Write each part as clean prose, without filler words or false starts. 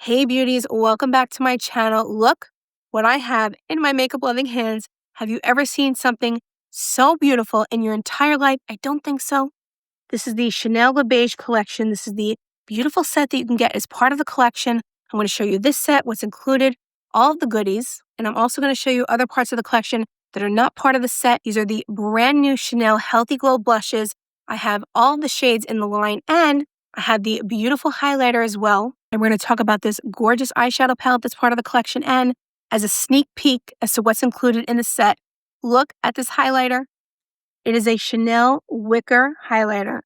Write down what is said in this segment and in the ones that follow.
Hey beauties, welcome back to my channel. Look what I have in my makeup loving hands. Have you ever seen something so beautiful in your entire life? I don't think so. This is the Chanel Les Beiges collection. This is the beautiful set that you can get as part of the collection. I'm going to show you this set, what's included, all of the goodies, and I'm also going to show you other parts of the collection that are not part of the set. These are the brand new Chanel Healthy Glow blushes. I have all of the shades in the line, and I have the beautiful highlighter as well. And we're going to talk about this gorgeous eyeshadow palette that's part of the collection. And as a sneak peek as to what's included in the set, look at this highlighter. It is a Chanel wicker highlighter.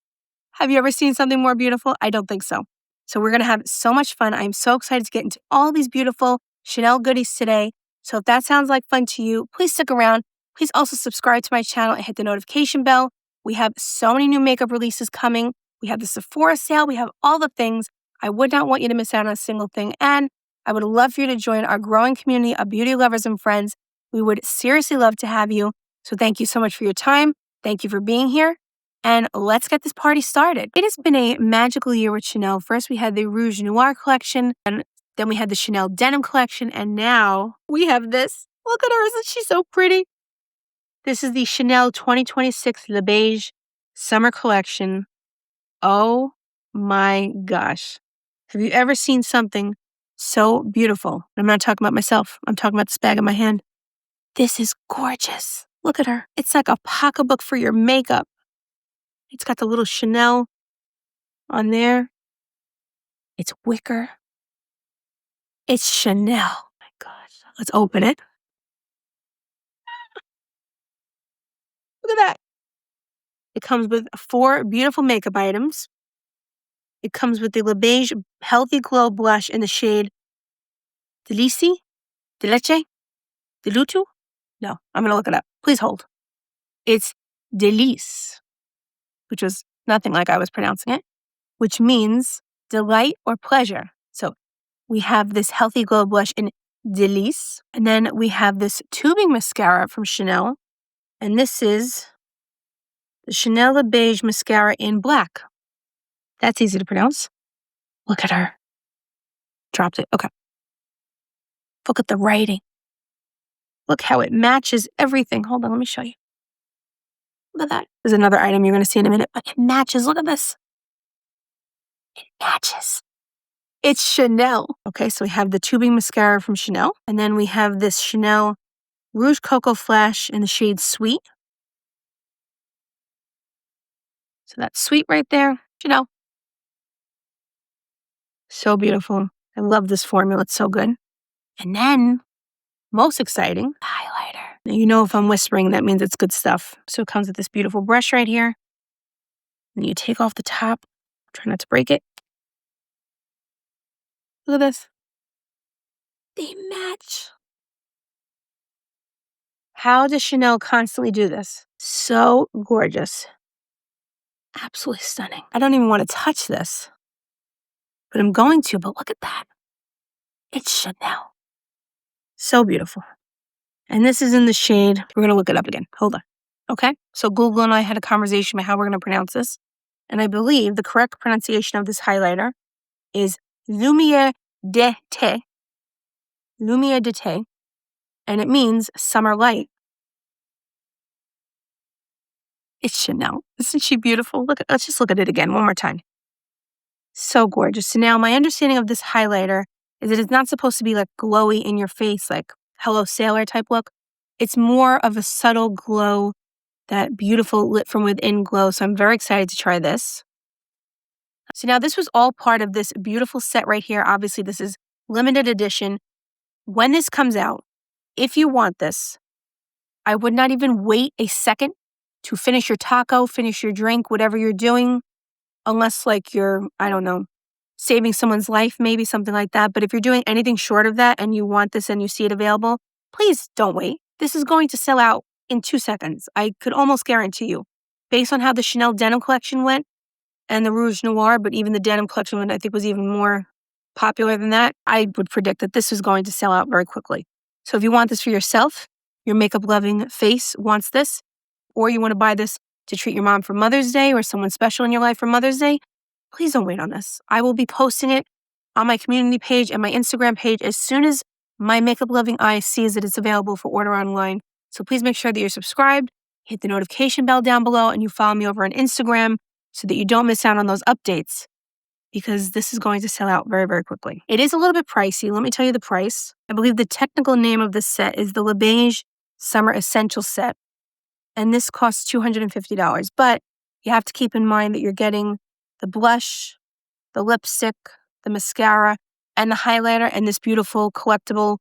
Have you ever seen something more beautiful? I don't think so. So we're going to have so much fun. I'm so excited to get into all these beautiful Chanel goodies today. So if that sounds like fun to you, please stick around. Please also subscribe to my channel and hit the notification bell. We have so many new makeup releases coming. We have the Sephora sale. We have all the things. I would not want you to miss out on a single thing. And I would love for you to join our growing community of beauty lovers and friends. We would seriously love to have you. So thank you so much for your time. Thank you for being here. And let's get this party started. It has been a magical year with Chanel. First, we had the Rouge Noir collection, and then we had the Chanel Denim collection, and now we have this. Look at her, isn't she so pretty? This is the Chanel 2026 Les Beiges Summer Collection. Oh my gosh. Have you ever seen something so beautiful? I'm not talking about myself. I'm talking about this bag in my hand. This is gorgeous. Look at her. It's like a pocketbook for your makeup. It's got the little Chanel on there. It's wicker. It's Chanel. Oh my gosh. Let's open it. Look at that. It comes with 4 beautiful makeup items. It comes with the Les Beiges Healthy Glow Blush in the shade Delice, Delice, Delutu? No, I'm going to look it up. Please hold. It's Delice, which was nothing like I was pronouncing it, which means delight or pleasure. So we have this Healthy Glow Blush in Delice, and then we have this tubing mascara from Chanel, and this is the Chanel Les Beiges mascara in black. That's easy to pronounce. Look at her. Dropped it. Okay. Look at the writing. Look how it matches everything. Hold on, let me show you. Look at that. There's another item you're going to see in a minute, but it matches. Look at this. It matches. It's Chanel. Okay, so we have the tubing mascara from Chanel, and then we have this Chanel Rouge Coco Flash in the shade Sweet. So that's Sweet right there. Chanel. So beautiful. I love this formula. It's so good. And then, most exciting, highlighter. Now, you know if I'm whispering, that means it's good stuff. So it comes with this beautiful brush right here. And you take off the top. Try not to break it. Look at this. They match. How does Chanel constantly do this? So gorgeous. Absolutely stunning. I don't even want to touch this, but I'm going to, but look at that. It's Chanel. So beautiful. And this is in the shade. We're going to look it up again. Hold on. Okay. So Google and I had a conversation about how we're going to pronounce this. And I believe the correct pronunciation of this highlighter is Lumière d'été. Lumière d'été. And it means summer light. It's Chanel. Isn't she beautiful? Let's just look at it again one more time. So gorgeous. So now my understanding of this highlighter is that it's not supposed to be like glowy in your face, like Hello Sailor type look. It's more of a subtle glow, that beautiful lit from within glow. So I'm very excited to try this. So now this was all part of this beautiful set right here. Obviously, this is limited edition. When this comes out, if you want this, I would not even wait a second to finish your taco, finish your drink, whatever you're doing, unless like you're, I don't know, saving someone's life, maybe something like that. But if you're doing anything short of that and you want this and you see it available, please don't wait. This is going to sell out in 2 seconds. I could almost guarantee you. Based on how the Chanel Denim collection went and the Rouge Noir, but even the Denim collection I think was even more popular than that, I would predict that this is going to sell out very quickly. So if you want this for yourself, your makeup-loving face wants this, or you want to buy this to treat your mom for Mother's Day or someone special in your life for Mother's Day, please don't wait on this. I will be posting it on my community page and my Instagram page as soon as my Makeup Loving Eye sees that it's available for order online. So please make sure that you're subscribed, hit the notification bell down below, and you follow me over on Instagram so that you don't miss out on those updates, because this is going to sell out very, very quickly. It is a little bit pricey. Let me tell you the price. I believe the technical name of this set is the Les Beiges Summer Essential Set, and this costs $250. But you have to keep in mind that you're getting the blush, the lipstick, the mascara, and the highlighter, and this beautiful collectible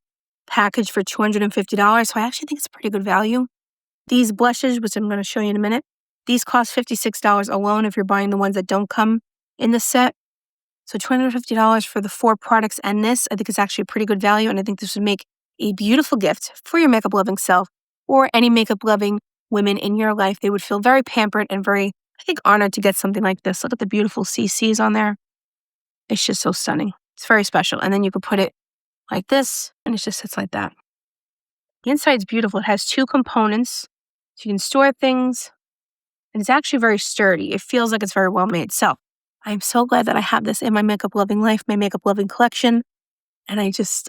package for $250. So I actually think it's a pretty good value. These blushes, which I'm going to show you in a minute, these cost $56 alone if you're buying the ones that don't come in the set. So $250 for the 4 products and this, I think is actually a pretty good value, and I think this would make a beautiful gift for your makeup loving self or any makeup loving women in your life. They would feel very pampered and very, I think, honored to get something like this. Look at the beautiful CCs on there. It's just so stunning. It's very special. And then you could put it like this, and it just sits like that. The inside's beautiful. It has 2 components, so you can store things, and it's actually very sturdy. It feels like it's very well made. So I'm so glad that I have this in my makeup loving life, my makeup loving collection, and she's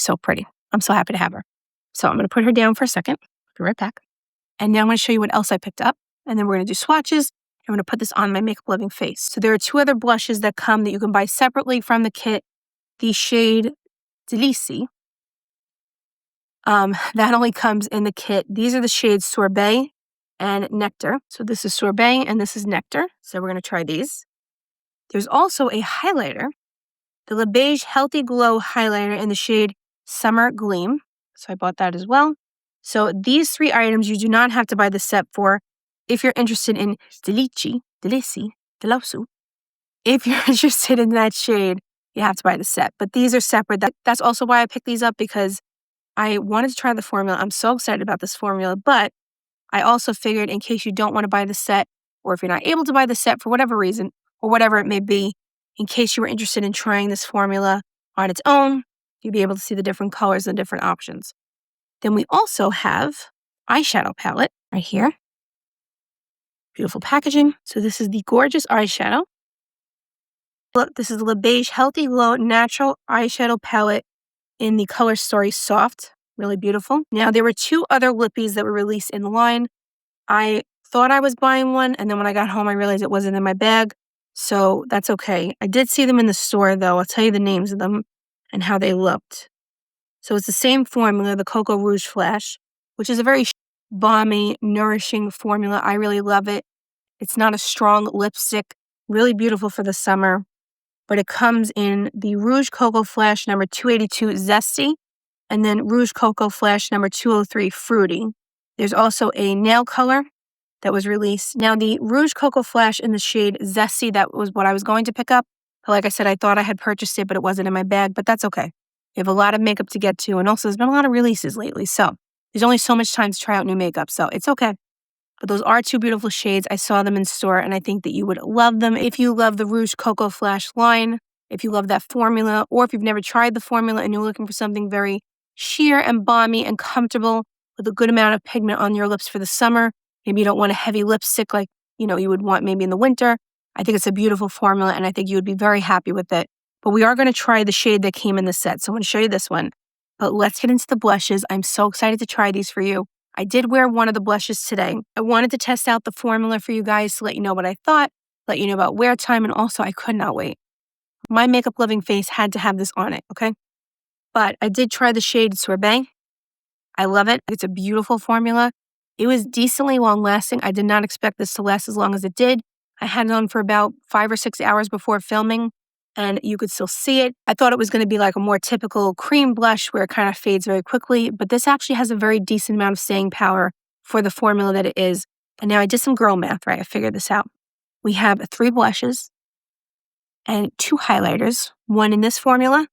so pretty. I'm so happy to have her. So I'm going to put her down for a second. Be right back. And now I'm going to show you what else I picked up, and then we're going to do swatches. I'm going to put this on my makeup loving face. So there are 2 other blushes that come that you can buy separately from the kit. The shade Delice, that only comes in the kit. These are the shades Sorbet and Nectar. So this is Sorbet and this is Nectar. So we're going to try these. There's also a highlighter, the Les Beiges Healthy Glow Highlighter in the shade Summer Gleam. So I bought that as well. So these 3 items you do not have to buy the set for. If you're interested in Delice, if you're interested in that shade, you have to buy the set. But these are separate. That's also why I picked these up, because I wanted to try the formula. I'm so excited about this formula, but I also figured in case you don't want to buy the set, or if you're not able to buy the set for whatever reason, or whatever it may be, in case you were interested in trying this formula on its own, you'd be able to see the different colors and different options. Then we also have eyeshadow palette right here. Beautiful packaging. So this is the gorgeous eyeshadow. Look, this is the Les Beiges Healthy Glow Natural Eyeshadow Palette in the color Story Soft. Really beautiful. Now, there were 2 other lippies that were released in line. I thought I was buying one, and then when I got home, I realized it wasn't in my bag. So that's okay. I did see them in the store, though. I'll tell you the names of them and how they looked. So it's the same formula, the Coco Rouge Flash, which is a very balmy, nourishing formula. I really love it. It's not a strong lipstick. Really beautiful for the summer. But it comes in the Rouge Coco Flash number 282 Zesty, and then Rouge Coco Flash number 203 Fruity. There's also a nail color that was released. Now, the Rouge Coco Flash in the shade Zesty, that was what I was going to pick up. But like I said, I thought I had purchased it, but it wasn't in my bag, but that's okay. We have a lot of makeup to get to, and also there's been a lot of releases lately, so there's only so much time to try out new makeup, so it's okay. But those are 2 beautiful shades. I saw them in store, and I think that you would love them. If you love the Rouge Coco Flash line, if you love that formula, or if you've never tried the formula and you're looking for something very sheer and balmy and comfortable with a good amount of pigment on your lips for the summer, maybe you don't want a heavy lipstick like, you would want maybe in the winter, I think it's a beautiful formula, and I think you would be very happy with it. But we are going to try the shade that came in the set, so I'm going to show you this one. But let's get into the blushes. I'm so excited to try these for you. I did wear one of the blushes today. I wanted to test out the formula for you guys to let you know what I thought, let you know about wear time, and also I could not wait. My makeup loving face had to have this on it, okay? But I did try the shade Sorbet. I love it. It's a beautiful formula. It was decently long lasting. I did not expect this to last as long as it did. I had it on for about 5 or 6 hours before filming, and you could still see it. I thought it was going to be like a more typical cream blush where it kind of fades very quickly, but this actually has a very decent amount of staying power for the formula that it is. And now I did some girl math, right? I figured this out. We have 3 blushes and 2 highlighters, one in this formula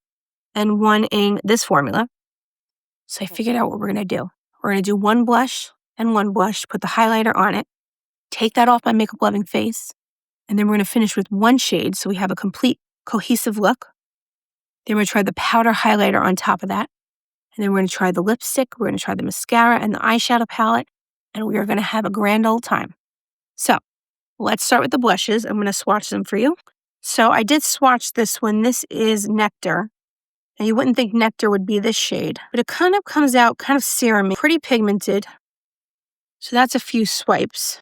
and one in this formula. So I figured out what we're going to do. We're going to do 1 blush and 1 blush, put the highlighter on it, take that off my makeup loving face, and then we're going to finish with 1 shade so we have a complete cohesive look. Then we're going to try the powder highlighter on top of that. And then we're going to try the lipstick, we're going to try the mascara and the eyeshadow palette, and we are going to have a grand old time. So let's start with the blushes. I'm going to swatch them for you. So I did swatch this one. This is Nectar. And you wouldn't think Nectar would be this shade, but it kind of comes out kind of serum, pretty pigmented. So that's a few swipes.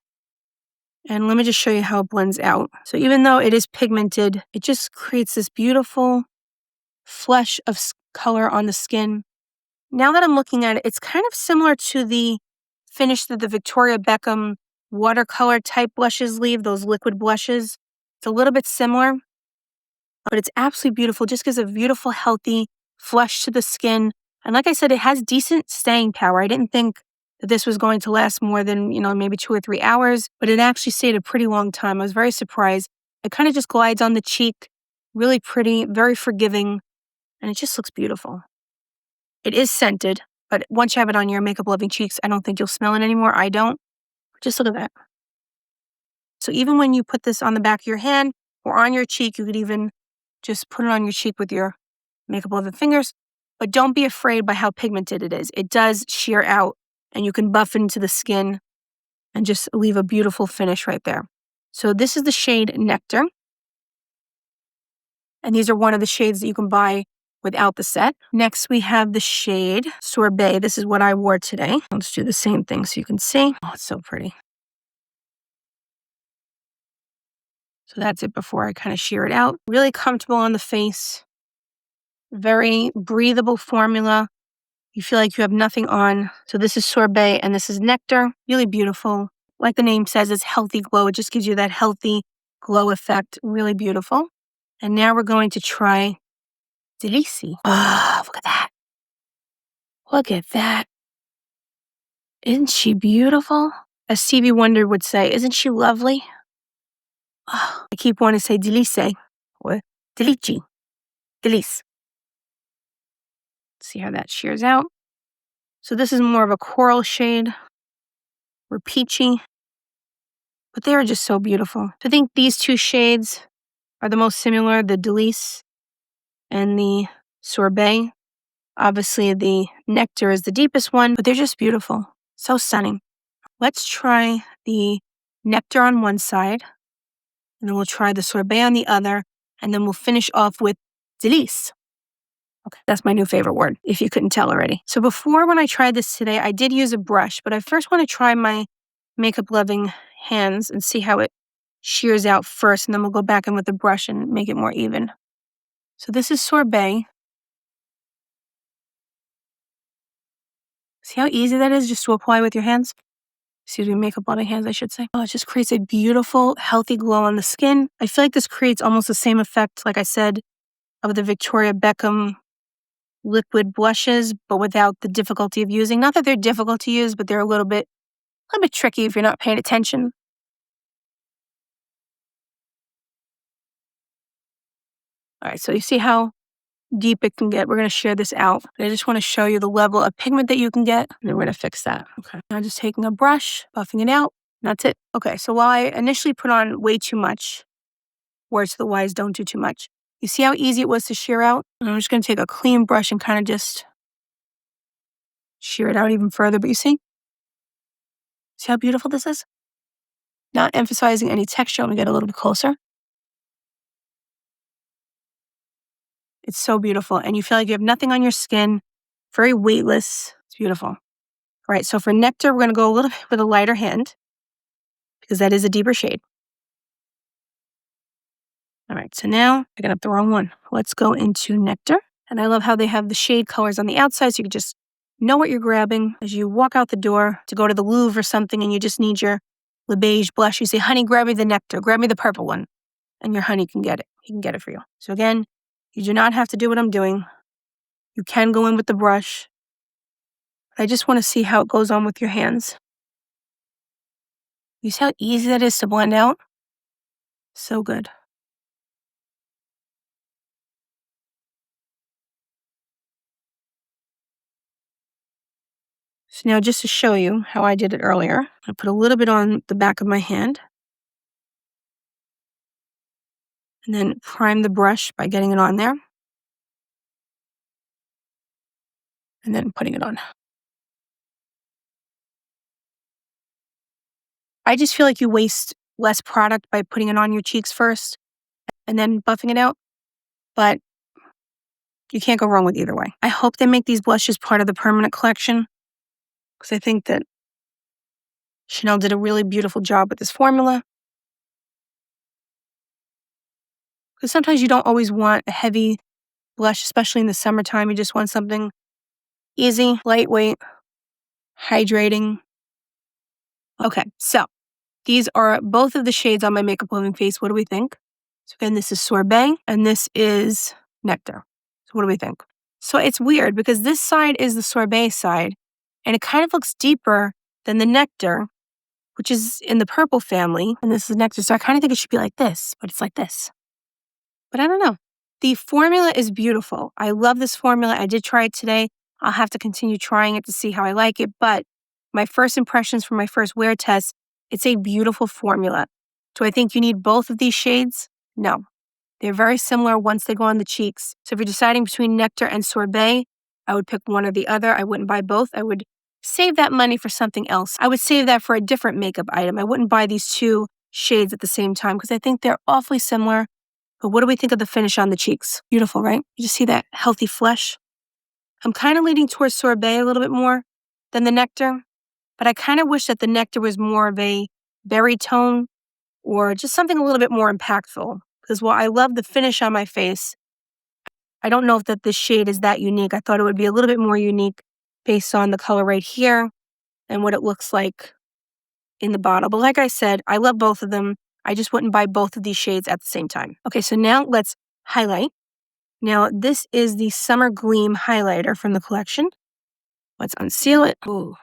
And let me just show you how it blends out. So even though it is pigmented, it just creates this beautiful flush of color on the skin. Now that I'm looking at it, it's kind of similar to the finish that the Victoria Beckham watercolor type blushes leave, those liquid blushes. It's a little bit similar, but it's absolutely beautiful. Just gives a beautiful, healthy flush to the skin. And like I said, it has decent staying power. I didn't think that this was going to last more than, maybe 2 or 3 hours, but it actually stayed a pretty long time. I was very surprised. It kind of just glides on the cheek, really pretty, very forgiving, and it just looks beautiful. It is scented, but once you have it on your makeup loving cheeks, I don't think you'll smell it anymore. I don't. Just look at that. So even when you put this on the back of your hand or on your cheek, you could even just put it on your cheek with your makeup loving fingers. But don't be afraid by how pigmented it is. It does sheer out and you can buff into the skin and just leave a beautiful finish right there. So this is the shade Nectar. And these are one of the shades that you can buy without the set. Next, we have the shade Sorbet. This is what I wore today. Let's do the same thing so you can see. Oh, it's so pretty. So that's it before I kind of sheer it out. Really comfortable on the face. Very breathable formula. You feel like you have nothing on. So this is Sorbet and this is Nectar. Really beautiful. Like the name says, it's healthy glow. It just gives you that healthy glow effect. Really beautiful. And now we're going to try Delice. Oh, look at that. Look at that. Isn't she beautiful? As Stevie Wonder would say, isn't she lovely? Oh, I keep wanting to say Delice or Delice. Delice. See how that shears out. So this is more of a coral shade or peachy, but they are just so beautiful. I think these two shades are the most similar, the Delice and the Sorbet. Obviously the Nectar is the deepest one, but they're just beautiful. So stunning. Let's try the Nectar on one side, and then we'll try the Sorbet on the other, and then we'll finish off with Delice. Okay, that's my new favorite word, if you couldn't tell already. So before, when I tried this today, I did use a brush, but I first want to try my makeup-loving hands and see how it shears out first, and then we'll go back in with the brush and make it more even. So this is Sorbet. See how easy that is just to apply with your hands? Excuse me, makeup-loving hands, I should say. Oh, it just creates a beautiful, healthy glow on the skin. I feel like this creates almost the same effect, like I said, of the Victoria Beckham liquid blushes, but without the difficulty of using. Not that they're difficult to use, but they're a little bit tricky if you're not paying attention. All right, so you see how deep it can get. We're going to share this out. I just want to show you the level of pigment that you can get, and then we're going to fix that. Okay, now just taking a brush, buffing it out. That's it. Okay, so while I initially put on way too much, words to the wise, don't do too much. You see how easy it was to shear out? And I'm just going to take a clean brush and kind of just shear it out even further. But you see how beautiful this is? Not emphasizing any texture. Let me get a little bit closer. It's so beautiful. And you feel like you have nothing on your skin. Very weightless. It's beautiful. All right, so for Nectar, we're going to go a little bit with a lighter hand because that is a deeper shade. All right, so now I got up the wrong one. Let's go into Nectar. And I love how they have the shade colors on the outside so you can just know what you're grabbing as you walk out the door to go to the Louvre or something and you just need your Les Beiges blush. You say, honey, grab me the Nectar, grab me the purple one. And your honey can get it. He can get it for you. So again, you do not have to do what I'm doing. You can go in with the brush. I just want to see how it goes on with your hands. You see how easy that is to blend out? So good. So now just to show you how I did it earlier, I put a little bit on the back of my hand. And then prime the brush by getting it on there. And then putting it on. I just feel like you waste less product by putting it on your cheeks first and then buffing it out. But you can't go wrong with either way. I hope they make these blushes part of the permanent collection because I think that Chanel did a really beautiful job with this formula. Because sometimes you don't always want a heavy blush, especially in the summertime. You just want something easy, lightweight, hydrating. Okay, so these are both of the shades on my Makeup Loving face. What do we think? So again, this is Sorbet and this is Nectar. So what do we think? So it's weird because this side is the Sorbet side and it kind of looks deeper than the Nectar, which is in the purple family. And this is Nectar. So I kind of think it should be like this, but it's like this. But I don't know. The formula is beautiful. I love this formula. I did try it today. I'll have to continue trying it to see how I like it. But my first impressions from my first wear test, it's a beautiful formula. Do I think you need both of these shades? No. They're very similar once they go on the cheeks. So if you're deciding between Nectar and Sorbet, I would pick one or the other. I wouldn't buy both. I would save that money for something else. I would save that for a different makeup item. I wouldn't buy these two shades at the same time because I think they're awfully similar. But what do we think of the finish on the cheeks? Beautiful, right? You just see that healthy flush? I'm kind of leaning towards Sorbet a little bit more than the Nectar, but I kind of wish that the Nectar was more of a berry tone or just something a little bit more impactful. Because while I love the finish on my face, I don't know if that this shade is that unique. I thought it would be a little bit more unique based on the color right here and what it looks like in the bottle. But like I said, I love both of them. I just wouldn't buy both of these shades at the same time. Okay, so now let's highlight. Now, this is the Summer Gleam highlighter from the collection. Let's unseal it. Ooh.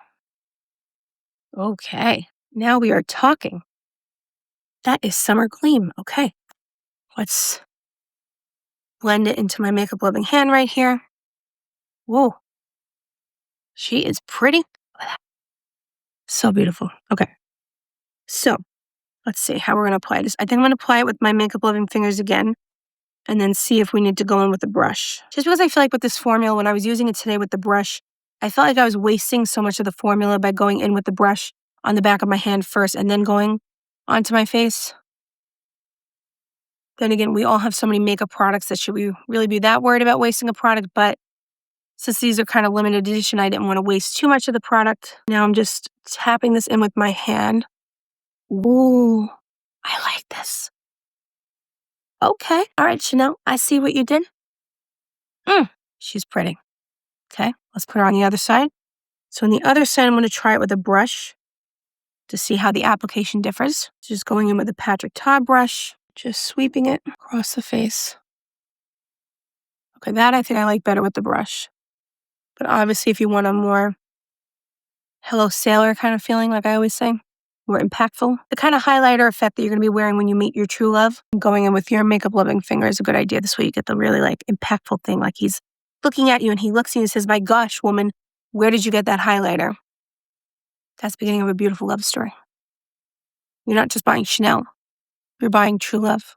Okay, now we are talking. That is Summer Gleam. Okay, let's blend it into my makeup loving hand right here. Whoa, she is pretty. Look at that. So beautiful. Okay, so let's see how we're going to apply this. I think I'm going to apply it with my makeup loving fingers again and then see if we need to go in with a brush. Just because I feel like with this formula, when I was using it today with the brush, I felt like I was wasting so much of the formula by going in with the brush on the back of my hand first and then going onto my face. Then again, we all have so many makeup products that should we really be that worried about wasting a product? But since these are kind of limited edition, I didn't want to waste too much of the product. Now I'm just tapping this in with my hand. Ooh, I like this. Okay. All right, Chanel, I see what you did. She's pretty. Okay, let's put her on the other side. So on the other side, I'm going to try it with a brush to see how the application differs. Just going in with a Patrick Ta brush, just sweeping it across the face. Okay, that I think I like better with the brush. But obviously, if you want a more Hello Sailor kind of feeling, like I always say, more impactful, the kind of highlighter effect that you're going to be wearing when you meet your true love, going in with your makeup loving finger is a good idea. This way you get the really like impactful thing, like he's looking at you and he looks at you and says, my gosh, woman, where did you get that highlighter? That's the beginning of a beautiful love story. You're not just buying Chanel, you're buying true love.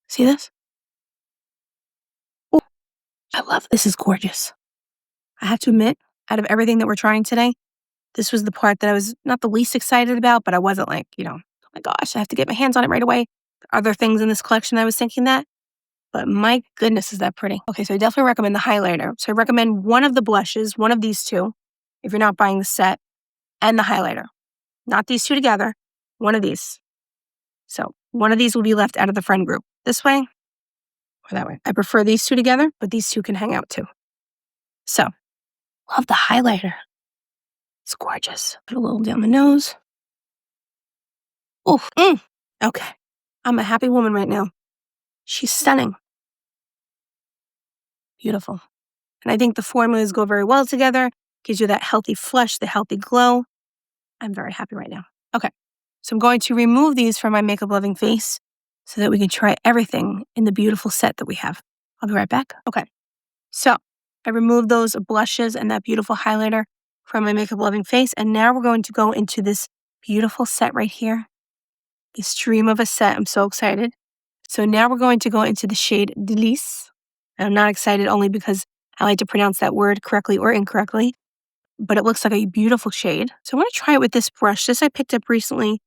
See this? Ooh, I love this. Is gorgeous. I have to admit, out of everything that we're trying today, this was the part that I was not the least excited about, but I wasn't like, oh my gosh, I have to get my hands on it right away. Other things in this collection, I was thinking that. But my goodness, is that pretty. Okay, so I definitely recommend the highlighter. So I recommend one of the blushes, one of these two, if you're not buying the set, and the highlighter. Not these two together, one of these. So one of these will be left out of the friend group. This way or that way. I prefer these two together, but these two can hang out too. So, love the highlighter. It's gorgeous. Put a little down the nose. Oh, okay. I'm a happy woman right now. She's stunning. Beautiful. And I think the formulas go very well together. Gives you that healthy flush, the healthy glow. I'm very happy right now. Okay. So I'm going to remove these from my makeup loving face so that we can try everything in the beautiful set that we have. I'll be right back. Okay. So I removed those blushes and that beautiful highlighter from my makeup loving face. And now we're going to go into this beautiful set right here. This dream of a set. I'm so excited. So now we're going to go into the shade Delice. And I'm not excited only because I like to pronounce that word correctly or incorrectly. but it looks like a beautiful shade. So I want to try it with this brush. This I picked up recently.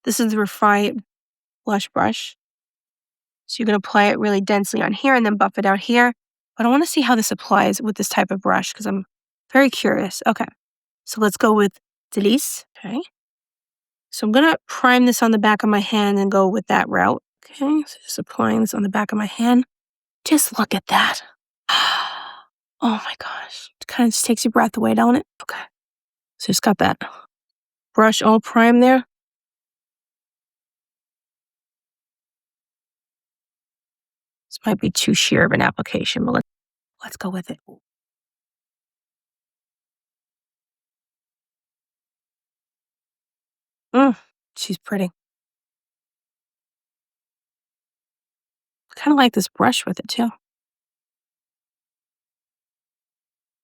This is the Refine Blush Brush. So you're going to apply it really densely on here and then buff it out here. But I want to see how this applies with this type of brush because I'm very curious. Okay, so let's go with Delice. Okay. So I'm going to prime this on the back of my hand and go with that route. Okay, so just applying this on the back of my hand. Just look at that. Oh my gosh. It kind of just takes your breath away, don't it? Okay. So just got that brush all primed there. This might be too sheer of an application, but let's go with it. She's pretty. Kind of like this brush with it too.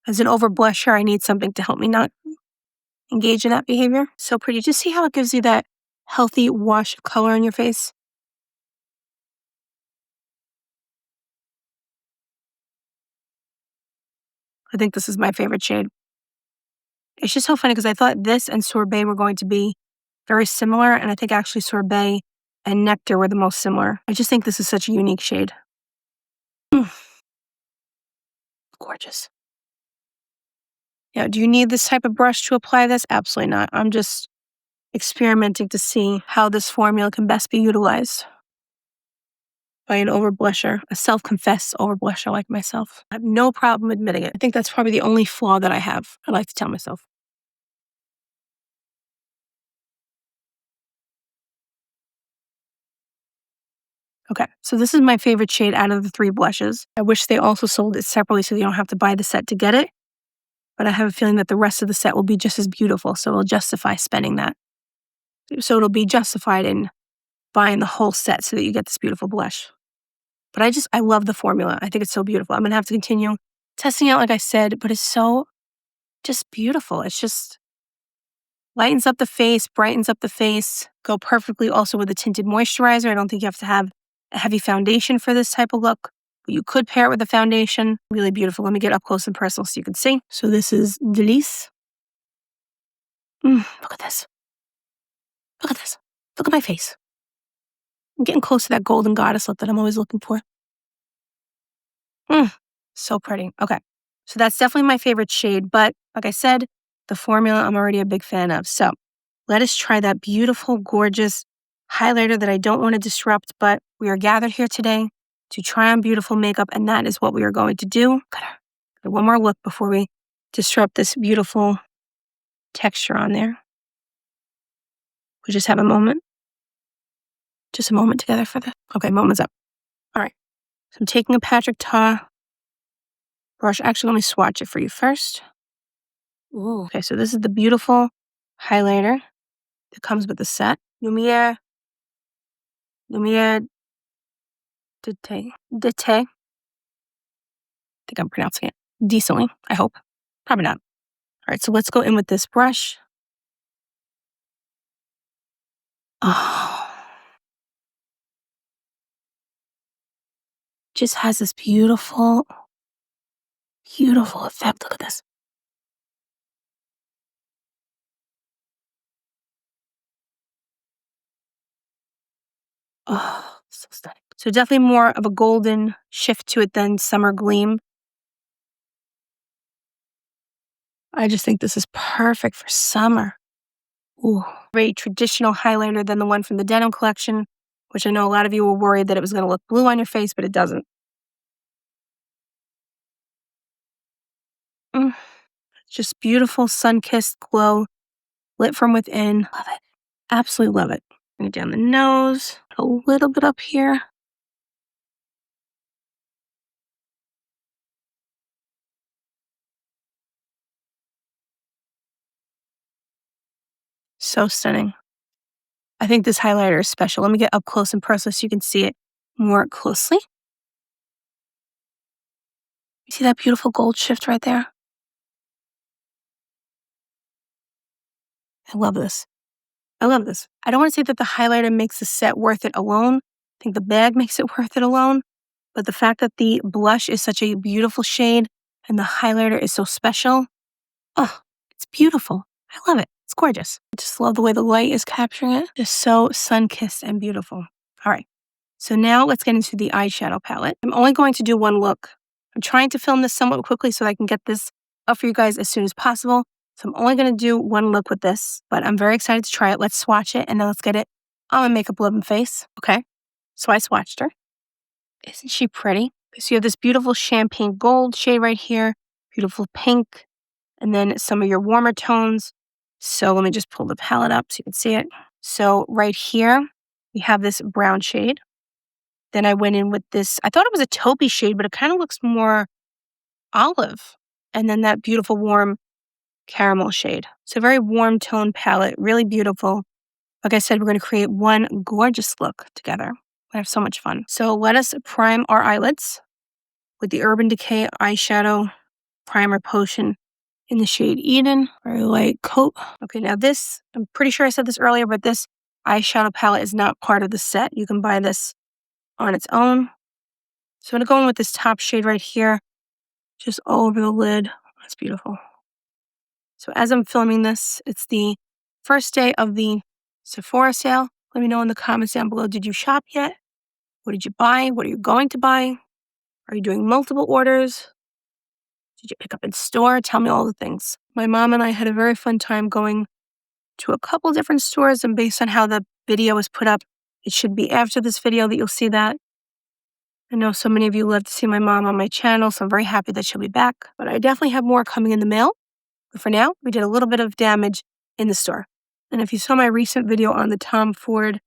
As an over blusher, I need something to help me not engage in that behavior. So pretty. Just see how it gives you that healthy wash of color on your face. I think this is my favorite shade. It's just so funny because I thought this and Sorbet were going to be very similar, and I think actually Sorbet and Nectar were the most similar. I just think this is such a unique shade. Gorgeous. Yeah, do you need this type of brush to apply this? Absolutely not. I'm just experimenting to see how this formula can best be utilized by an over blusher, a self-confessed over blusher like myself. I have no problem admitting it. I think that's probably the only flaw that I have, I like to tell myself. Okay, so this is my favorite shade out of the 3 blushes. I wish they also sold it separately so you don't have to buy the set to get it. But I have a feeling that the rest of the set will be just as beautiful, so it'll justify spending that. So it'll be justified in buying the whole set so that you get this beautiful blush. But I love the formula. I think it's so beautiful. I'm going to have to continue testing out, like I said, but it's so just beautiful. It's just lightens up the face, brightens up the face, go perfectly also with a tinted moisturizer. I don't think you have to have a heavy foundation for this type of look. But you could pair it with a foundation. Really beautiful. Let me get up close and personal so you can see. So this is Delice. Look at this. Look at this. Look at my face. I'm getting close to that golden goddess look that I'm always looking for. So pretty. Okay. So that's definitely my favorite shade. But like I said, the formula I'm already a big fan of. So let us try that beautiful, gorgeous highlighter that I don't want to disrupt. But we are gathered here today to try on beautiful makeup. And that is what we are going to do. Get one more look before we disrupt this beautiful texture on there. We just have a moment. Just a moment together for this. Okay, moment's up. All right. So I'm taking a Patrick Ta brush. Actually, let me swatch it for you first. Ooh. Okay, so this is the beautiful highlighter that comes with the set. Lumiere Dite. I think I'm pronouncing it decently, I hope. Probably not. All right, so let's go in with this brush. Oh. Just has this beautiful, beautiful effect. Look at this. Oh, so stunning. So definitely more of a golden shift to it than Summer Gleam. I just think this is perfect for summer. Ooh, very traditional highlighter than the one from the Denim collection, which I know a lot of you were worried that it was going to look blue on your face, but it doesn't. Just beautiful sun-kissed glow, lit from within. Love it. Absolutely love it. Bring it down the nose, a little bit up here. So stunning. I think this highlighter is special. Let me get up close and personal so you can see it more closely. You see that beautiful gold shift right there? I love this. I love this. I don't want to say that the highlighter makes the set worth it alone. I think the bag makes it worth it alone. But the fact that the blush is such a beautiful shade and the highlighter is so special, Oh, it's beautiful. I love it. It's gorgeous. I just love the way the light is capturing it. Just so sun-kissed and beautiful. All right. So now let's get into the eyeshadow palette. I'm only going to do one look. I'm trying to film this somewhat quickly so I can get this up for you guys as soon as possible. So I'm only going to do one look with this, but I'm very excited to try it. Let's swatch it and then let's get it on my makeup loving face. Okay. So I swatched her. Isn't she pretty? So you have this beautiful champagne gold shade right here, beautiful pink, and then some of your warmer tones. So let me just pull the palette up so you can see it. So right here, we have this brown shade. Then I went in with this, I thought it was a taupey shade, but it kind of looks more olive. And then that beautiful warm caramel shade. So very warm tone palette, really beautiful. Like I said, we're going to create one gorgeous look together. I have so much fun. So let us prime our eyelids with the Urban Decay eyeshadow primer potion in the shade Eden. Very light coat. Okay, now this, I'm pretty sure I said this earlier, but this eyeshadow palette is not part of the set. You can buy this on its own. So I'm going to go in with this top shade right here, just all over the lid. That's beautiful. So as I'm filming this, it's the first day of the Sephora sale. Let me know in the comments down below, did you shop yet? What did you buy? What are you going to buy? Are you doing multiple orders? Did you pick up in store? Tell me all the things. My mom and I had a very fun time going to a couple different stores, and based on how the video was put up, it should be after this video that you'll see that. I know so many of you love to see my mom on my channel, so I'm very happy that she'll be back. But I definitely have more coming in the mail. But for now, we did a little bit of damage in the store. And if you saw my recent video on the Tom Ford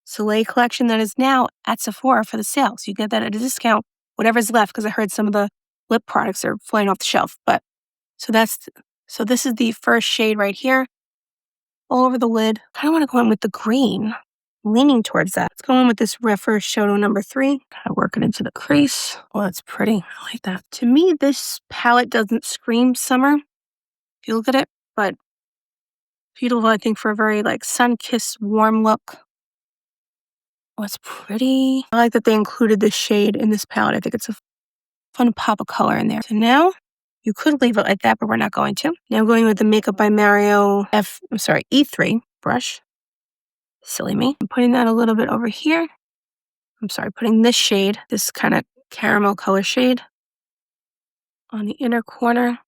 Soleil collection, that is now at Sephora for the sale. So you get that at a discount, whatever's left, because I heard some of the lip products are flying off the shelf. But so this is the first shade right here, all over the lid. I kind of want to go in with the green, leaning towards that. Let's go in with this Refer Shadow number 3. Kind of work it into the crease. Oh, that's pretty. I like that. To me, this palette doesn't scream summer, if you look at it, but beautiful, I think, for a very like sun-kissed, warm look. Oh, it's pretty. I like that they included this shade in this palette. I think it's a fun pop of color in there. So now you could leave it like that, but we're not going to. Now I'm going with the Makeup by Mario E3 brush. Silly me. I'm putting that a little bit over here. Putting this shade, this kind of caramel color shade on the inner corner.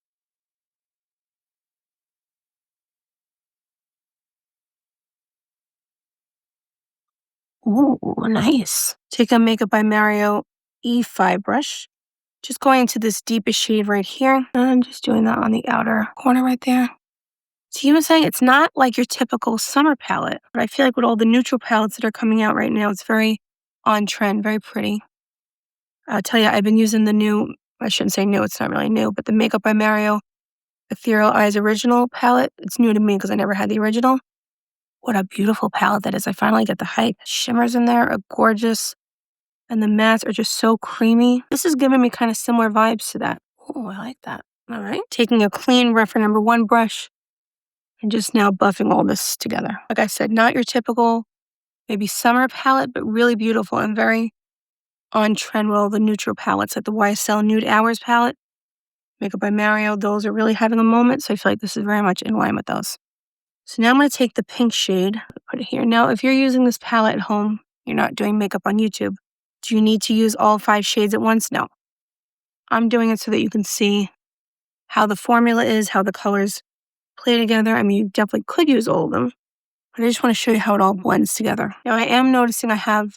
Ooh, nice. Take a Makeup by Mario E5 brush. Just going into this deepest shade right here. And I'm just doing that on the outer corner right there. So you were saying it's not like your typical summer palette, but I feel like with all the neutral palettes that are coming out right now, it's very on trend, very pretty. I'll tell you, I've been using the new, I shouldn't say new, it's not really new, but the Makeup by Mario Ethereal Eyes Original palette. It's new to me because I never had the original. What a beautiful palette that is. I finally get the hype. Shimmers in there are gorgeous. And the mattes are just so creamy. This is giving me kind of similar vibes to that. Oh, I like that. All right. Taking a clean Refer number 1 brush and just now buffing all this together. Like I said, not your typical maybe summer palette, but really beautiful and very on trend with all the neutral palettes, like the YSL Nude Hours palette, Makeup by Mario. Those are really having a moment, so I feel like this is very much in line with those. So now I'm going to take the pink shade, put it here. Now, if you're using this palette at home, you're not doing makeup on YouTube, do you need to use all 5 shades at once? No. I'm doing it so that you can see how the formula is, how the colors play together. I mean, you definitely could use all of them, but I just want to show you how it all blends together. Now, I am noticing I have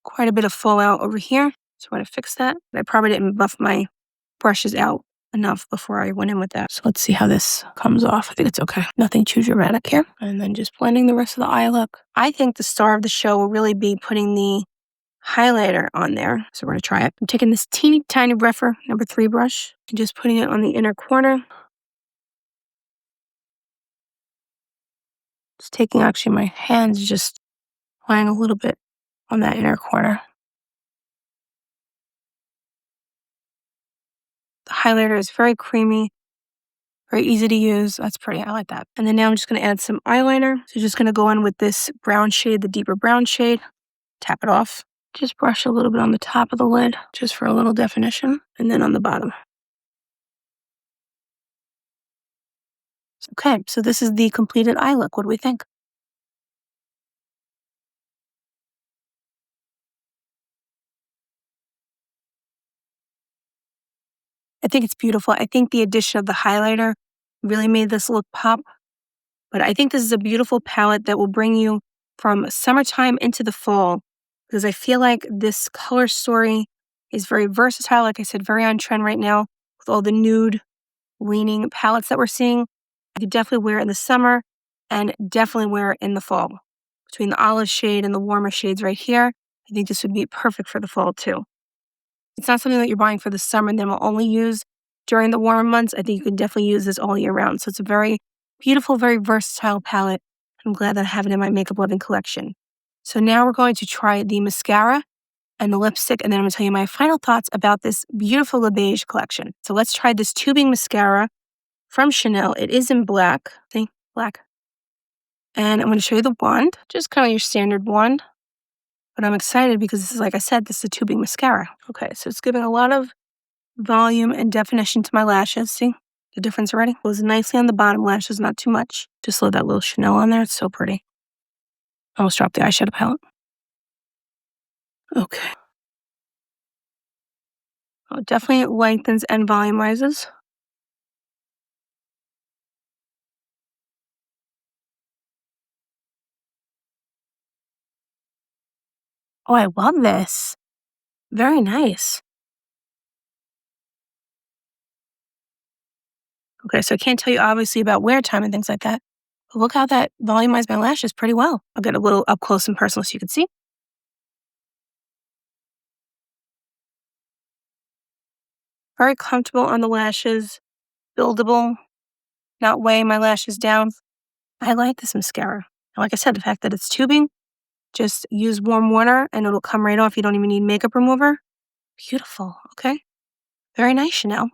quite a bit of fallout over here, so I want to fix that. I probably didn't buff my brushes out enough before I went in with that. So let's see how this comes off. I think it's okay. Nothing too dramatic here. And then just blending the rest of the eye look. I think the star of the show will really be putting the highlighter on there. So we're going to try it. I'm taking this teeny tiny Refer number 3 brush and just putting it on the inner corner. Just taking actually my hands, just applying a little bit on that inner corner. The highlighter is very creamy, very easy to use. That's pretty. I like that. And then now I'm just going to add some eyeliner. So just going to go in with this brown shade, the deeper brown shade. Tap it off. Just brush a little bit on the top of the lid, just for a little definition. And then on the bottom. Okay, so this is the completed eye look. What do we think? I think it's beautiful. I think the addition of the highlighter really made this look pop. But I think this is a beautiful palette that will bring you from summertime into the fall because I feel like this color story is very versatile. Like I said, very on trend right now with all the nude leaning palettes that we're seeing. You could definitely wear it in the summer and definitely wear it in the fall. Between the olive shade and the warmer shades right here, I think this would be perfect for the fall too. It's not something that you're buying for the summer and then will only use during the warmer months. I think you can definitely use this all year round. So it's a very beautiful, very versatile palette. I'm glad that I have it in my makeup loving collection. So now we're going to try the mascara and the lipstick, and then I'm going to tell you my final thoughts about this beautiful Les Beiges collection. So let's try this tubing mascara from Chanel. It is in black. See? Black. And I'm going to show you the wand, just kind of your standard wand. But I'm excited because this is, like I said, this is a tubing mascara. Okay, so it's giving a lot of volume and definition to my lashes. See the difference already? It was nicely on the bottom lashes, not too much. Just load that little Chanel on there. It's so pretty. Almost dropped the eyeshadow palette. Okay. Oh, it definitely lengthens and volumizes. Oh, I love this. Very nice. Okay, so I can't tell you obviously about wear time and things like that. But look how that volumized my lashes pretty well. I'll get a little up close and personal so you can see. Very comfortable on the lashes, buildable, not weighing my lashes down. I like this mascara. And like I said, the fact that it's tubing, just use warm water and it'll come right off. You don't even need makeup remover. Beautiful, okay? Very nice, Chanel.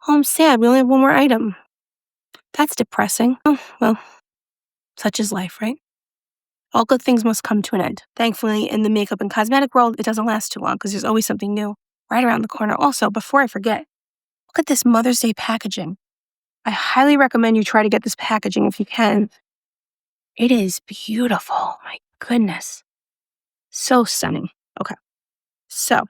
Oh, I'm sad. We only have one more item. That's depressing. Oh, well, such is life, right? All good things must come to an end. Thankfully, in the makeup and cosmetic world, it doesn't last too long because there's always something new right around the corner. Also, before I forget, look at this Mother's Day packaging. I highly recommend you try to get this packaging if you can. It is beautiful. My goodness. So stunning. Okay. So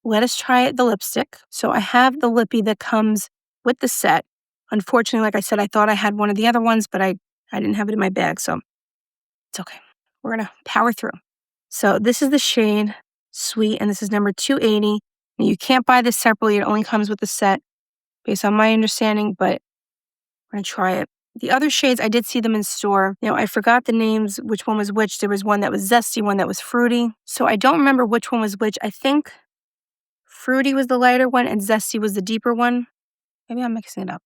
let us try the lipstick. So I have the lippy that comes with the set. Unfortunately, like I said, I thought I had one of the other ones, but I didn't have it in my bag. So it's okay. We're going to power through. So this is the shade Sweet, and this is number 280. And you can't buy this separately. It only comes with the set based on my understanding, but we're going to try it. The other shades, I did see them in store. Now, I forgot the names, which one was which. There was one that was zesty, one that was fruity. So I don't remember which one was which. I think fruity was the lighter one and zesty was the deeper one. Maybe I'm mixing it up.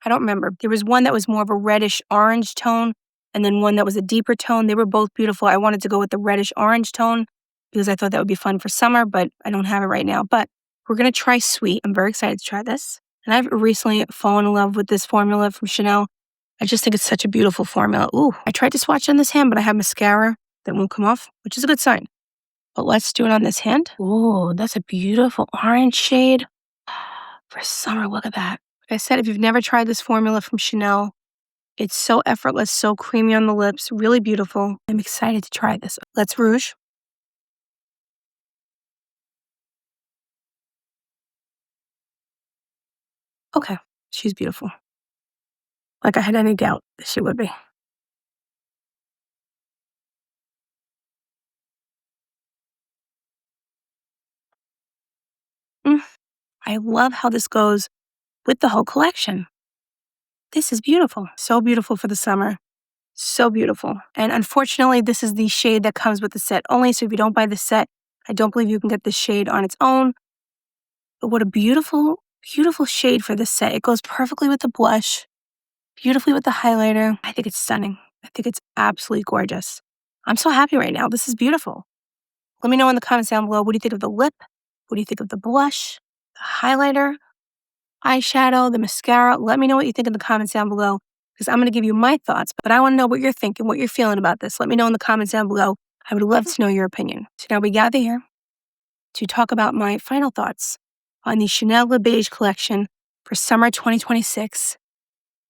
I don't remember. There was one that was more of a reddish orange tone and then one that was a deeper tone. They were both beautiful. I wanted to go with the reddish orange tone because I thought that would be fun for summer, but I don't have it right now. But we're going to try Sweet. I'm very excited to try this. And I've recently fallen in love with this formula from Chanel. I just think it's such a beautiful formula. Ooh, I tried to swatch on this hand, but I have mascara that won't come off, which is a good sign. But let's do it on this hand. Ooh, that's a beautiful orange shade. For summer, look at that. Like I said, if you've never tried this formula from Chanel, it's so effortless, so creamy on the lips, really beautiful. I'm excited to try this. Let's rouge. Okay, she's beautiful. Like I had any doubt that she would be. Mm, I love how this goes with the whole collection. This is beautiful. So beautiful for the summer. So beautiful. And unfortunately, this is the shade that comes with the set only. So if you don't buy the set, I don't believe you can get this shade on its own. But what a beautiful, beautiful shade for this set. It goes perfectly with the blush, beautifully with the highlighter. I think it's stunning. I think it's absolutely gorgeous. I'm so happy right now. This is beautiful. Let me know in the comments down below. What do you think of the lip? What do you think of the blush, the highlighter, eyeshadow, the mascara? Let me know what you think in the comments down below because I'm going to give you my thoughts, but I want to know what you're thinking, what you're feeling about this. Let me know in the comments down below. I would love to know your opinion. So now we gather here to talk about my final thoughts on the Chanel Les Beiges collection for summer 2026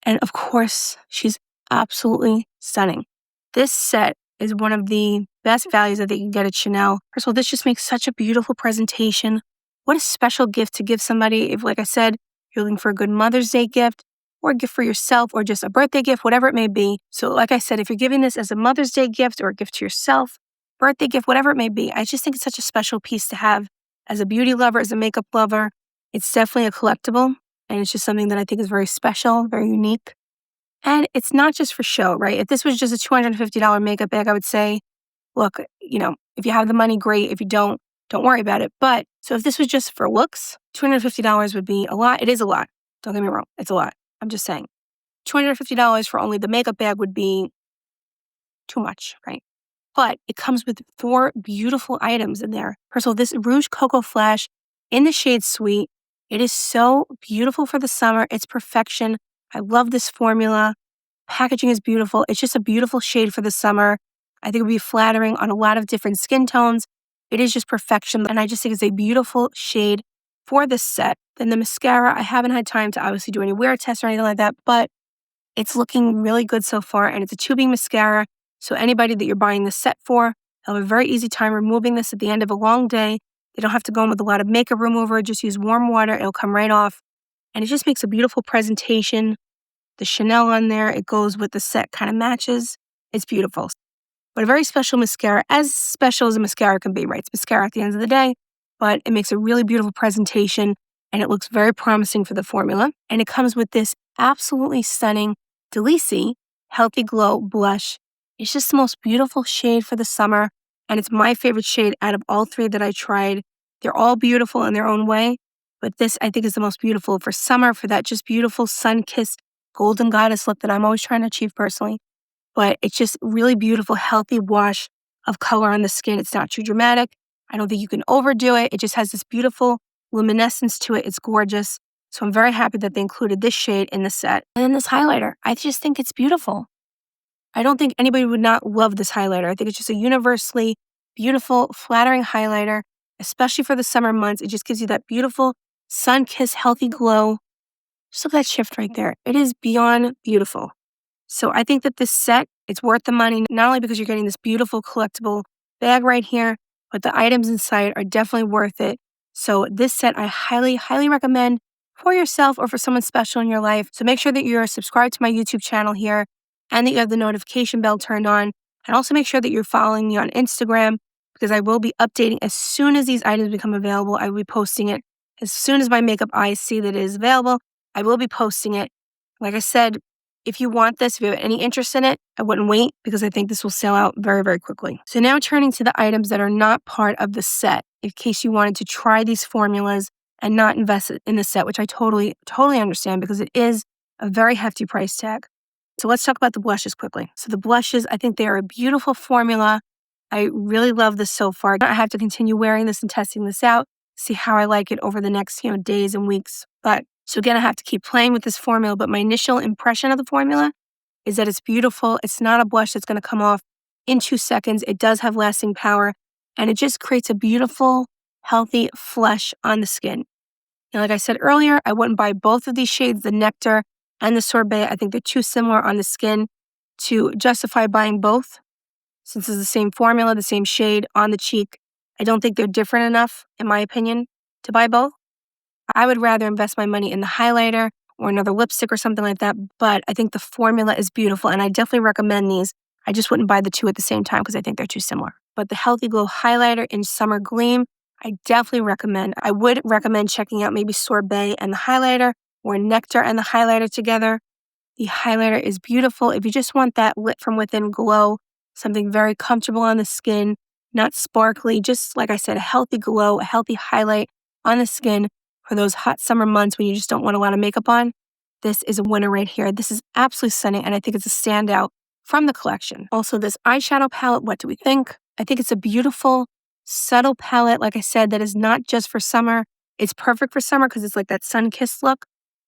And of course, she's absolutely stunning. This set is one of the best values that you can get at Chanel. First of all, this just makes such a beautiful presentation. What a special gift to give somebody if, like I said, you're looking for a good Mother's Day gift or a gift for yourself or just a birthday gift, whatever it may be. So like I said, if you're giving this as a Mother's Day gift or a gift to yourself, birthday gift, whatever it may be, I just think it's such a special piece to have as a beauty lover, as a makeup lover. It's definitely a collectible, and it's just something that I think is very special, very unique. And it's not just for show, right? If this was just a $250 makeup bag, I would say, look, if you have the money, great. If you don't worry about it. But so if this was just for looks, $250 would be a lot. It is a lot. Don't get me wrong. It's a lot. I'm just saying. $250 for only the makeup bag would be too much, right? But it comes with 4 beautiful items in there. First of all, this Rouge Coco Flash in the shade Sweet. It is so beautiful for the summer. It's perfection. I love this formula. Packaging is beautiful. It's just a beautiful shade for the summer. I think it would be flattering on a lot of different skin tones. It is just perfection. And I just think it's a beautiful shade for this set. Then the mascara, I haven't had time to obviously do any wear tests or anything like that, but it's looking really good so far. And it's a tubing mascara. So anybody that you're buying this set for, they'll have a very easy time removing this at the end of a long day. They don't have to go in with a lot of makeup remover. Just use warm water. It'll come right off. And it just makes a beautiful presentation. The Chanel on there, it goes with the set, kind of matches. It's beautiful. But a very special mascara, as special as a mascara can be, right? It's mascara at the end of the day, but it makes a really beautiful presentation and it looks very promising for the formula. And it comes with this absolutely stunning Delice Healthy Glow Blush. It's just the most beautiful shade for the summer. And it's my favorite shade out of all 3 that I tried. They're all beautiful in their own way, but this I think is the most beautiful for summer, for that just beautiful sun-kissed golden goddess look that I'm always trying to achieve personally. But it's just really beautiful, healthy wash of color on the skin. It's not too dramatic. I don't think you can overdo it. It just has this beautiful luminescence to it. It's gorgeous. So I'm very happy that they included this shade in the set. And then this highlighter. I just think it's beautiful. I don't think anybody would not love this highlighter. I think it's just a universally beautiful, flattering highlighter, especially for the summer months. It just gives you that beautiful sun-kissed, healthy glow. Just look at that shift right there. It is beyond beautiful. So I think that this set, it's worth the money, not only because you're getting this beautiful collectible bag right here, but the items inside are definitely worth it. So this set I highly, highly recommend for yourself or for someone special in your life. So make sure that you're subscribed to my YouTube channel here and that you have the notification bell turned on. And also make sure that you're following me on Instagram because I will be updating as soon as these items become available. I will be posting it as soon as my makeup eyes see that it is available. I will be posting it. Like I said, if you want this, if you have any interest in it, I wouldn't wait because I think this will sell out very, very quickly. So now turning to the items that are not part of the set, in case you wanted to try these formulas and not invest in the set, which I totally understand because it is a very hefty price tag. So let's talk about the blushes quickly. So the blushes, I think they are a beautiful formula. I really love this so far. I have to continue wearing this and testing this out, see how I like it over the next, days and weeks. So again, I have to keep playing with this formula, but my initial impression of the formula is that it's beautiful. It's not a blush that's going to come off in 2 seconds. It does have lasting power, and it just creates a beautiful, healthy flush on the skin. And like I said earlier, I wouldn't buy both of these shades, the Nectar and the Sorbet. I think they're too similar on the skin to justify buying both. Since it's the same formula, the same shade on the cheek, I don't think they're different enough, in my opinion, to buy both. I would rather invest my money in the highlighter or another lipstick or something like that, but I think the formula is beautiful and I definitely recommend these. I just wouldn't buy the 2 at the same time because I think they're too similar. But the Healthy Glow Highlighter in Summer Gleam, I definitely recommend. I would recommend checking out maybe Sorbet and the highlighter or Nectar and the highlighter together. The highlighter is beautiful. If you just want that lit from within glow, something very comfortable on the skin, not sparkly, just like I said, a healthy glow, a healthy highlight on the skin, for those hot summer months when you just don't want a lot of makeup on, this is a winner right here. This is absolutely stunning, and I think it's a standout from the collection. Also, this eyeshadow palette, what do we think? I think it's a beautiful, subtle palette, like I said, that is not just for summer. It's perfect for summer because it's like that sun-kissed look,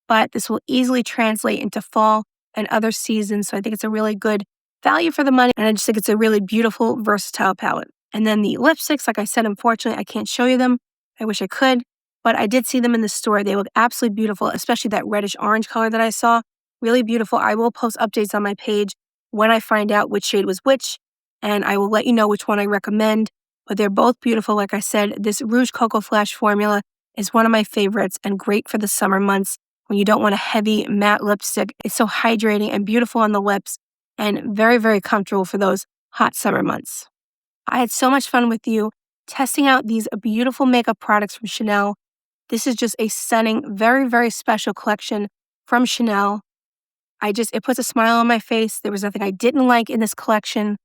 but this will easily translate into fall and other seasons, so I think it's a really good value for the money, and I just think it's a really beautiful, versatile palette. And then the lipsticks, like I said, unfortunately, I can't show you them. I wish I could. But I did see them in the store. They look absolutely beautiful, especially that reddish orange color that I saw. really beautiful. I will post updates on my page when I find out which shade was which, and I will let you know which one I recommend. But they're both beautiful. Like I said, this Rouge Coco Flash formula is one of my favorites and great for the summer months when you don't want a heavy matte lipstick. It's so hydrating and beautiful on the lips and very, very comfortable for those hot summer months. I had so much fun with you testing out these beautiful makeup products from Chanel. This is just a stunning, very, very special collection from Chanel. It puts a smile on my face. There was nothing I didn't like in this collection.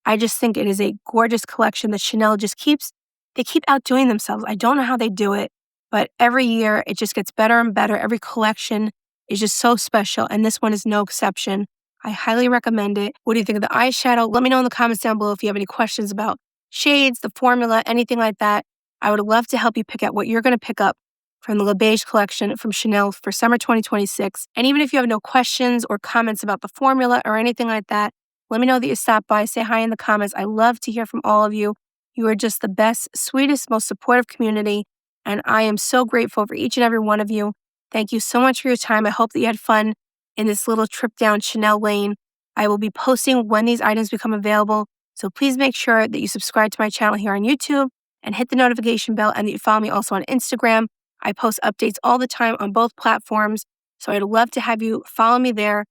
I just think it is a gorgeous collection that Chanel they keep outdoing themselves. I don't know how they do it, but every year it just gets better and better. Every collection is just so special, and this one is no exception. I highly recommend it. What do you think of the eyeshadow? Let me know in the comments down below if you have any questions about shades, the formula, anything like that. I would love to help you pick out what you're going to pick up from the Les Beiges collection from Chanel for summer 2026. And even if you have no questions or comments about the formula or anything like that, let me know that you stopped by. Say hi in the comments. I love to hear from all of you. You are just the best, sweetest, most supportive community, and I am so grateful for each and every one of you. Thank you so much for your time. I hope that you had fun in this little trip down Chanel lane. I will be posting when these items become available, so please make sure that you subscribe to my channel here on YouTube and hit the notification bell, and that you follow me also on Instagram. I post updates all the time on both platforms, so I'd love to have you follow me there.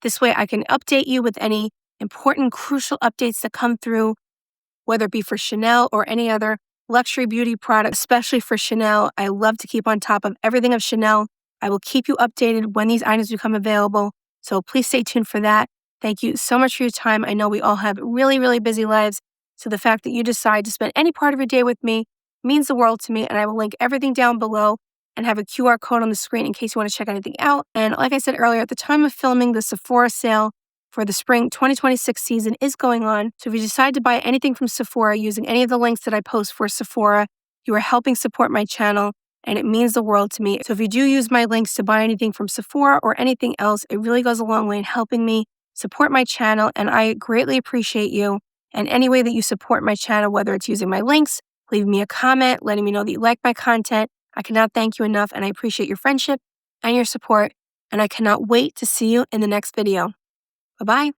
This way I can update you with any important, crucial updates that come through, whether it be for Chanel or any other luxury beauty product, especially for Chanel. I love to keep on top of everything of Chanel. I will keep you updated when these items become available, so please stay tuned for that. Thank you so much for your time. I know we all have really, really busy lives, so the fact that you decide to spend any part of your day with me means the world to me, and I will link everything down below and have a QR code on the screen in case you want to check anything out. And like I said earlier, at the time of filming, the Sephora sale for the spring 2026 season is going on. So if you decide to buy anything from Sephora using any of the links that I post for Sephora, you are helping support my channel, and it means the world to me. So if you do use my links to buy anything from Sephora or anything else, it really goes a long way in helping me support my channel, and I greatly appreciate you. And any way that you support my channel, whether it's using my links, leaving me a comment, letting me know that you like my content, I cannot thank you enough, and I appreciate your friendship and your support, and I cannot wait to see you in the next video. Bye-bye.